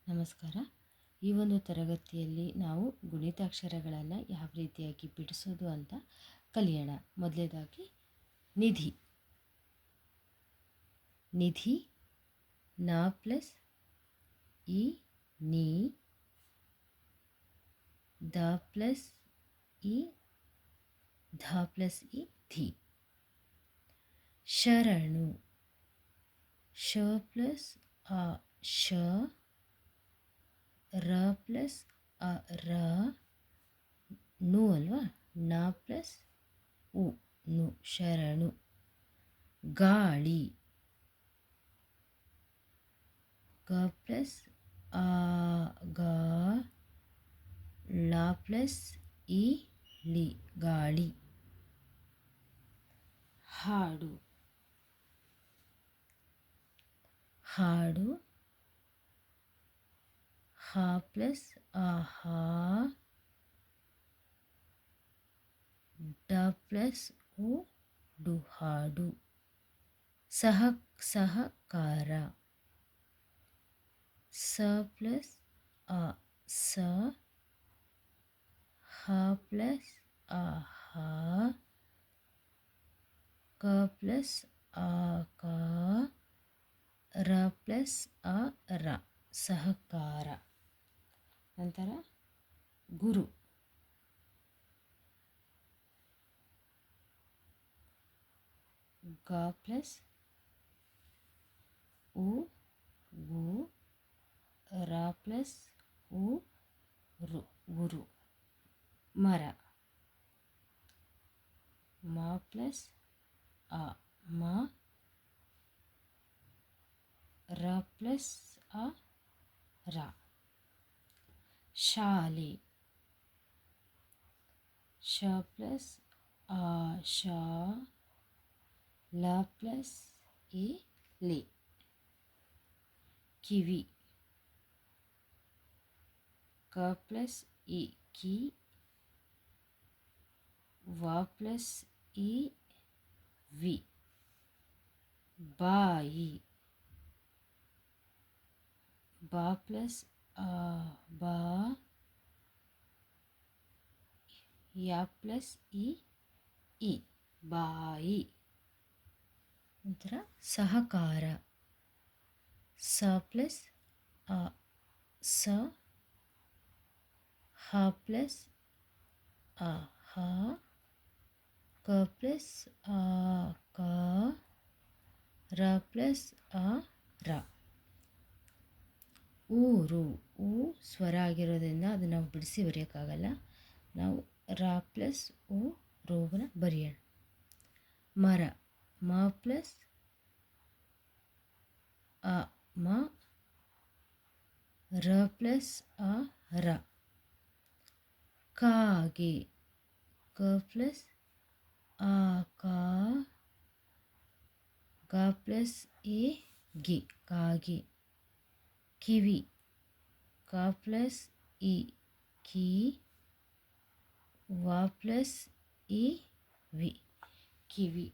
ನಮಸ್ಕಾರ. ಈ ಒಂದು ತರಗತಿಯಲ್ಲಿ ನಾವು ಗುಣಿತಾಕ್ಷರಗಳನ್ನು ಯಾವ ರೀತಿಯಾಗಿ ಬಿಡಿಸೋದು ಅಂತ ಕಲಿಯೋಣ. ಮೊದಲನೇದಾಗಿ ನಿಧಿ. ನಿಧಿ ನ ಪ್ಲಸ್ ಇ ನಿ, ದ ಪ್ಲಸ್ ಇ, ಧ ಪ್ಲಸ್ ಇ ಧಿ. ಶರಣು ಶ ಪ್ಲಸ್ ಅ ಶ, ರ ಪ್ಲಸ್ ಅ ರ, ನು ಅಲ್ವಾ, ನ ಪ್ಲಸ್ ಉ ನು, ಶರಣು. ಗಾಳಿ ಗ ಪ್ಲಸ್ ಆ ಗ, ಳ ಪ್ಲಸ್ ಇ ಲಿ, ಗಾಳಿ. ಹಾಡು ಹಾಡು ಹ ಪ್ಲಸ್ ಅ ಹ, ಡ ಪ್ಲಸ್ ಉ ಡು, ಹಾಡು. ಸಹಕಾರ ಸ ಪ್ಲಸ್ ಅ ಸ, ಹ ಪ್ಲಸ್ ಅ ಹ, ಕ ಪ್ಲಸ್ ಆ ಕ, ರ ಪ್ಲಸ್ ಅ ರ, ಸಹಕಾರ. ನಂತರ ಗುರು ಗ ಪ್ಲಸ್ ಉ ಗು, ರ ಪ್ಲಸ್ ಉ ರು, ಗುರು. ಮರ ಮ ಪ್ಲಸ್ ಅ ಮ, ರ ಪ್ಲಸ್ ಅ ರ. ಶಾಲೆ ಶ ಪ್ಲಸ್ ಆ ಶ, ಲ ಪ್ಲಸ್ ಎ ಲೆ, ಕಿವಿ ಕ ಪ್ಲಸ್ ಇ ಕಿ, ವ ಪ್ಲಸ್ ಇ ವಿ, ಬಾಯಿ ಬ ಪ್ಲಸ್ ಆ ಬ, ಯ ಪ್ಲಸ್ ಇ, ಬಾಯಿ. ನಂತರ ಸಹಕಾರ ಸ ಪ್ಲಸ್ ಅ ಸ, ಹ ಪ್ಲಸ್ ಅ ಹ, ಕ ಪ್ಲಸ್ ಆ ಕ, ರ ಪ್ಲಸ್ ಅ ರ. ಊರು ಉ ಸ್ವರ ಆಗಿರೋದ್ರಿಂದ ಅದನ್ನು ನಾವು ಬಿಡಿಸಿ ಬರೆಯೋಕ್ಕಾಗಲ್ಲ. ನಾವು ರ ಪ್ಲಸ್ ಉ ರೋಗನ ಬರೆಯೋಣ. ಮರ ಮ ಪ್ಲಸ್ ಅ ಮ, ರ ಪ್ಲಸ್ ಅ ರ. ಕಾಗೆ ಕ ಪ್ಲಸ್ ಆ ಕ, ಗ ಪ್ಲಸ್ ಎ ಗೆ, ಕಾಗೆ. ಕಿವಿ ಕ ಪ್ಲಸ್ ಇ ಕಿ, ವ ಪ್ಲಸ್ ಇ ವಿ, ಕಿವಿ.